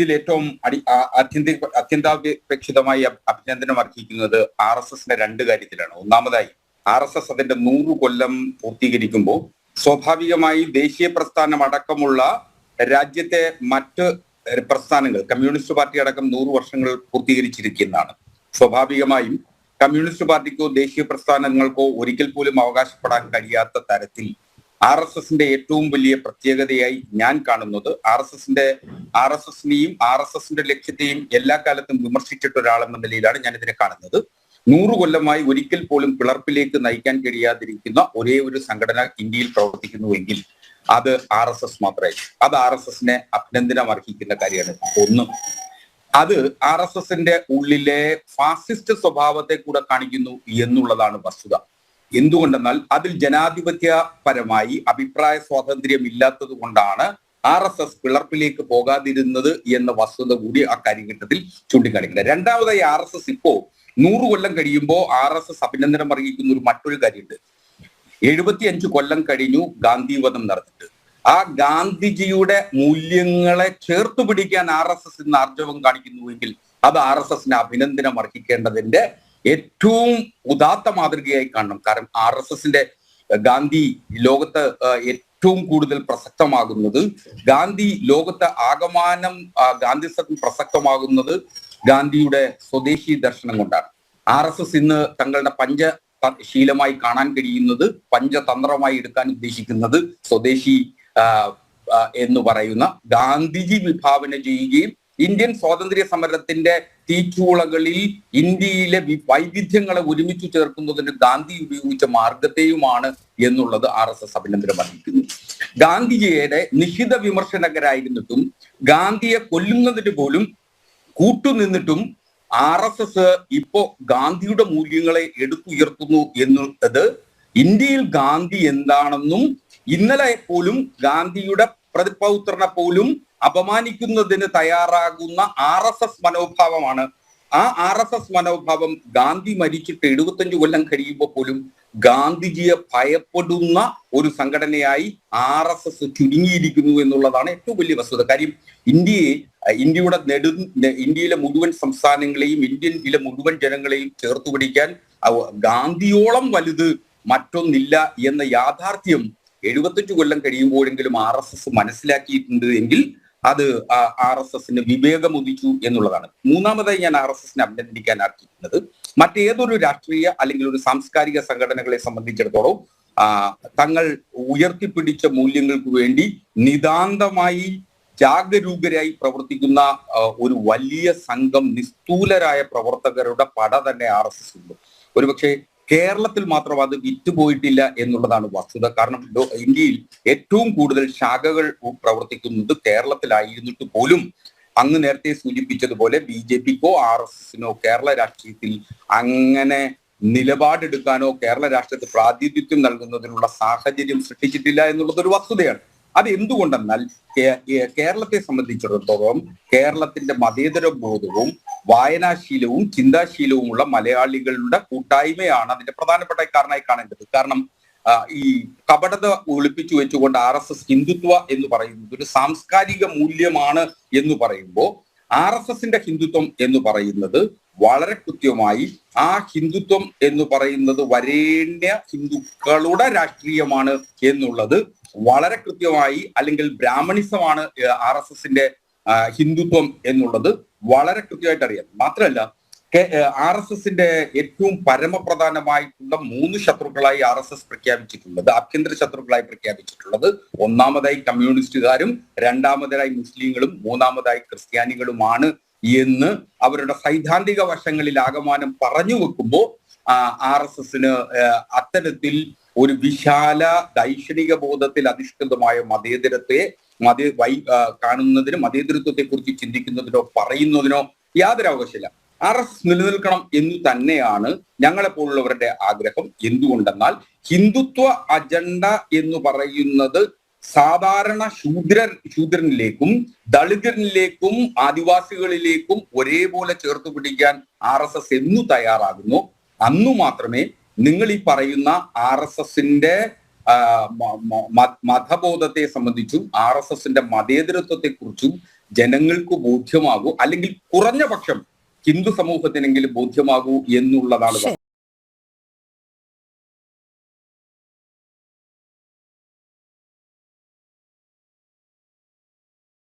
ഇതിൽ ഏറ്റവും അത്യന്താപേക്ഷിതമായി അഭിനന്ദനം അർഹിക്കുന്നത് RSSന്റെ രണ്ട് കാര്യത്തിലാണ്. ഒന്നാമതായി RSS അതിന്റെ 100 കൊല്ലം പൂർത്തീകരിക്കുമ്പോൾ സ്വാഭാവികമായി ദേശീയ പ്രസ്ഥാനം അടക്കമുള്ള രാജ്യത്തെ മറ്റ് പ്രസ്ഥാനങ്ങൾ, കമ്മ്യൂണിസ്റ്റ് പാർട്ടി അടക്കം 100 വർഷങ്ങൾ പൂർത്തീകരിച്ചിരിക്കുന്നതാണ്. സ്വാഭാവികമായും കമ്മ്യൂണിസ്റ്റ് പാർട്ടിക്കോ ദേശീയ പ്രസ്ഥാനങ്ങൾക്കോ ഒരിക്കൽ പോലും അവകാശപ്പെടാൻ കഴിയാത്ത തരത്തിൽ RSSന്റെ ഏറ്റവും വലിയ പ്രത്യേകതയായി ഞാൻ കാണുന്നത് RSSനെയും RSSന്റെ ലക്ഷ്യത്തെയും എല്ലാ കാലത്തും വിമർശിച്ചിട്ട ഒരാളെന്ന നിലയിലാണ് ഞാൻ ഇതിനെ കാണുന്നത്. 100 കൊല്ലമായി ഒരിക്കൽ പോലും പിളർപ്പിലേക്ക് നയിക്കാൻ കഴിയാതിരിക്കുന്ന ഒരേ ഒരു സംഘടന ഇന്ത്യയിൽ പ്രവർത്തിക്കുന്നുവെങ്കിൽ അത് RSS മാത്രമായിരിക്കും. അത് RSSനെ അഭിനന്ദനം അർഹിക്കുന്ന കാര്യമാണ്. ഒന്ന്, അത് RSSന്റെ ഉള്ളിലെ ഫാസിസ്റ്റ് സ്വഭാവത്തെ കൂടെ കാണിക്കുന്നു എന്നുള്ളതാണ് വസ്തുത. എന്തുകൊണ്ടെന്നാൽ അതിൽ ജനാധിപത്യപരമായി അഭിപ്രായ സ്വാതന്ത്ര്യം ഇല്ലാത്തത് കൊണ്ടാണ് RSS പിളർപ്പിലേക്ക് പോകാതിരുന്നത് എന്ന വസ്തുത കൂടി ആ കാര്യഘട്ടത്തിൽ ചൂണ്ടിക്കാണിക്കുന്നത്. രണ്ടാമതായി RSS ഇപ്പോ 100 കൊല്ലം കഴിയുമ്പോൾ RSS അഭിനന്ദനം അർഹിക്കുന്ന ഒരു മറ്റൊരു കാര്യമുണ്ട്. 75 കൊല്ലം കഴിഞ്ഞു ഗാന്ധിവധം നടന്നിട്ട്. ആ ഗാന്ധിജിയുടെ മൂല്യങ്ങളെ ചേർത്ത് പിടിക്കാൻ RSS ഇന്ന് ആർജവം കാണിക്കുന്നുവെങ്കിൽ അത് RSSനെ അഭിനന്ദനം അർഹിക്കേണ്ടതിന്റെ ഏറ്റവും ഉദാത്ത മാതൃകയായി കാണണം. കാരണം RSSന്റെ ഗാന്ധി ലോകത്ത് ഏറ്റവും കൂടുതൽ പ്രസക്തമാകുന്നത്, ഗാന്ധി ലോകത്ത് ആകമാനം ഗാന്ധിസത്വം പ്രസക്തമാകുന്നത് ഗാന്ധിയുടെ സ്വദേശി ദർശനം കൊണ്ടാണ്. RSS ഇന്ന് തങ്ങളുടെ പഞ്ചശീലമായി കാണാൻ കഴിയുന്നത്, പഞ്ചതന്ത്രമായി എടുക്കാൻ ഉദ്ദേശിക്കുന്നത് സ്വദേശി എന്ന് പറയുന്ന ഗാന്ധിജി വിഭാവന ചെയ്യുകയും ഇന്ത്യൻ സ്വാതന്ത്ര്യ സമരത്തിന്റെ തീച്ചൂളകളിൽ ഇന്ത്യയിലെ വൈവിധ്യങ്ങളെ ഒരുമിച്ച് ചേർക്കുന്നതിന് ഗാന്ധി ഉപയോഗിച്ച മാർഗത്തെയുമാണ് എന്നുള്ളത് RSS അഭിനന്ദനം അറിയിക്കുന്നു. ഗാന്ധിജിയുടെ നിശിത വിമർശകരായിരുന്നിട്ടും ഗാന്ധിയെ കൊല്ലുന്നതിന് പോലും കൂട്ടുനിന്നിട്ടും RSS ഇപ്പോ ഗാന്ധിയുടെ മൂല്യങ്ങളെ എടുത്തുയർത്തുന്നു എന്നുള്ളത് ഇന്ത്യയിൽ ഗാന്ധി എന്താണെന്നും ഇന്നലെ പോലും ഗാന്ധിയുടെ പ്രതിപൗത്രനെ പോലും അപമാനിക്കുന്നതിന് തയ്യാറാകുന്ന RSS മനോഭാവമാണ്. ആ RSS മനോഭാവം ഗാന്ധി മരിച്ചിട്ട് 75 കൊല്ലം കഴിയുമ്പോൾ പോലും ഗാന്ധിജിയെ ഭയപ്പെടുന്ന ഒരു സംഘടനയായി RSS ചുരുങ്ങിയിരിക്കുന്നു എന്നുള്ളതാണ് ഏറ്റവും വലിയ വസ്തുത. കാര്യം ഇന്ത്യയിലെ മുഴുവൻ സംസ്ഥാനങ്ങളെയും ഇന്ത്യയിലെ മുഴുവൻ ജനങ്ങളെയും ചേർത്ത് പിടിക്കാൻ ഗാന്ധിയോളം വലുത് മറ്റൊന്നില്ല എന്ന യാഥാർത്ഥ്യം 75 കൊല്ലം കഴിയുമ്പോഴെങ്കിലും RSS മനസ്സിലാക്കിയിട്ടുണ്ട് എങ്കിൽ അത് RSSന് വിവേകം ഉദിച്ചു എന്നുള്ളതാണ്. മൂന്നാമതായി ഞാൻ RSSനെ അഭിനന്ദിക്കാൻ ആഗ്രഹിക്കുന്നത്, മറ്റേതൊരു രാഷ്ട്രീയ അല്ലെങ്കിൽ ഒരു സാംസ്കാരിക സംഘടനകളെ സംബന്ധിച്ചിടത്തോളം തങ്ങൾ ഉയർത്തിപ്പിടിച്ച മൂല്യങ്ങൾക്ക് വേണ്ടി നിതാന്തമായി ജാഗരൂകരായി പ്രവർത്തിക്കുന്ന ഒരു വലിയ സംഘം നിസ്തൂലരായ പ്രവർത്തകരുടെ പട തന്നെ RSS ഉണ്ട്. ഒരുപക്ഷെ കേരളത്തിൽ മാത്രം അത് വിറ്റുപോയിട്ടില്ല എന്നുള്ളതാണ് വസ്തുത. കാരണം ഇന്ത്യയിൽ ഏറ്റവും കൂടുതൽ ശാഖകൾ പ്രവർത്തിക്കുന്നത് കേരളത്തിലായിരുന്നിട്ട് പോലും അങ്ങ് നേരത്തെ സൂചിപ്പിച്ചതുപോലെ BJPക്കോ RSSനോ കേരള രാഷ്ട്രീയത്തിൽ അങ്ങനെ നിലപാടെടുക്കാനോ കേരള രാഷ്ട്രീയത്തിൽ പ്രാതിനിധ്യം നൽകുന്നതിനുള്ള സാഹചര്യം സൃഷ്ടിച്ചിട്ടില്ല എന്നുള്ളത് ഒരു വസ്തുതയാണ്. അത് എന്തുകൊണ്ടെന്നാൽ കേരളത്തെ സംബന്ധിച്ചിടത്തോളം കേരളത്തിന്റെ മതേതര ബോധവും വായനാശീലവും ചിന്താശീലവുമുള്ള മലയാളികളുടെ കൂട്ടായ്മയാണ് അതിന്റെ പ്രധാനപ്പെട്ട കാരണമായി കാണേണ്ടത്. കാരണം ഈ കപടത ഒളിപ്പിച്ചു വെച്ചുകൊണ്ട് RSS ഹിന്ദുത്വ എന്ന് പറയുന്നത് ഒരു സാംസ്കാരിക മൂല്യമാണ് എന്ന് പറയുമ്പോൾ RSSന്റെ ഹിന്ദുത്വം എന്ന് പറയുന്നത് വളരെ കൃത്യമായി ആ ഹിന്ദുത്വം എന്ന് പറയുന്നത് വരേണ്യ ഹിന്ദുക്കളുടെ രാഷ്ട്രീയമാണ് എന്നുള്ളത് വളരെ കൃത്യമായി, അല്ലെങ്കിൽ ബ്രാഹ്മണിസമാണ് RSSന്റെ ഹിന്ദുത്വം എന്നുള്ളത് വളരെ കൃത്യമായിട്ട് അറിയാം. മാത്രമല്ല RSSന്റെ ഏറ്റവും പരമപ്രധാനമായിട്ടുള്ള 3 ശത്രുക്കളായി RSS പ്രഖ്യാപിച്ചിട്ടുള്ളത്, ആഭ്യന്തര ശത്രുക്കളായി പ്രഖ്യാപിച്ചിട്ടുള്ളത്, ഒന്നാമതായി കമ്മ്യൂണിസ്റ്റുകാരും, രണ്ടാമതായി മുസ്ലിങ്ങളും, മൂന്നാമതായി ക്രിസ്ത്യാനികളുമാണ് എന്ന് അവരുടെ സൈദ്ധാന്തിക വശങ്ങളിൽ ആകമാനം പറഞ്ഞു വെക്കുമ്പോൾ RSSന് അത്തരത്തിൽ ഒരു വിശാല ദൈക്ഷണിക ബോധത്തിൽ അധിഷ്ഠിതമായ മതേതരത്തെ കാണുന്നതിനോ മതേതരത്വത്തെ കുറിച്ച് ചിന്തിക്കുന്നതിനോ പറയുന്നതിനോ യാതൊരു അവകാശമില്ല. RSS നിലനിൽക്കണം എന്ന് തന്നെയാണ് ഞങ്ങളെപ്പോലുള്ളവരുടെ ആഗ്രഹം. എന്തുകൊണ്ടെന്നാൽ ഹിന്ദുത്വ അജണ്ട എന്ന് പറയുന്നത് സാധാരണ ശൂദ്രനിലേക്കും ദളിതരിലേക്കും ആദിവാസികളിലേക്കും ഒരേപോലെ ചേർത്ത് പിടിക്കാൻ RSS എന്നു തയ്യാറാകുന്നു, അന്നു മാത്രമേ നിങ്ങൾ ഈ പറയുന്ന RSSന്റെ മതബോധത്തെ സംബന്ധിച്ചും RSSന്റെ മതേതരത്വത്തെ കുറിച്ചും ജനങ്ങൾക്ക് ബോധ്യമാകൂ, അല്ലെങ്കിൽ കുറഞ്ഞ പക്ഷം ഹിന്ദു സമൂഹത്തിനെങ്കിലും ബോധ്യമാകൂ എന്നുള്ളതാണ്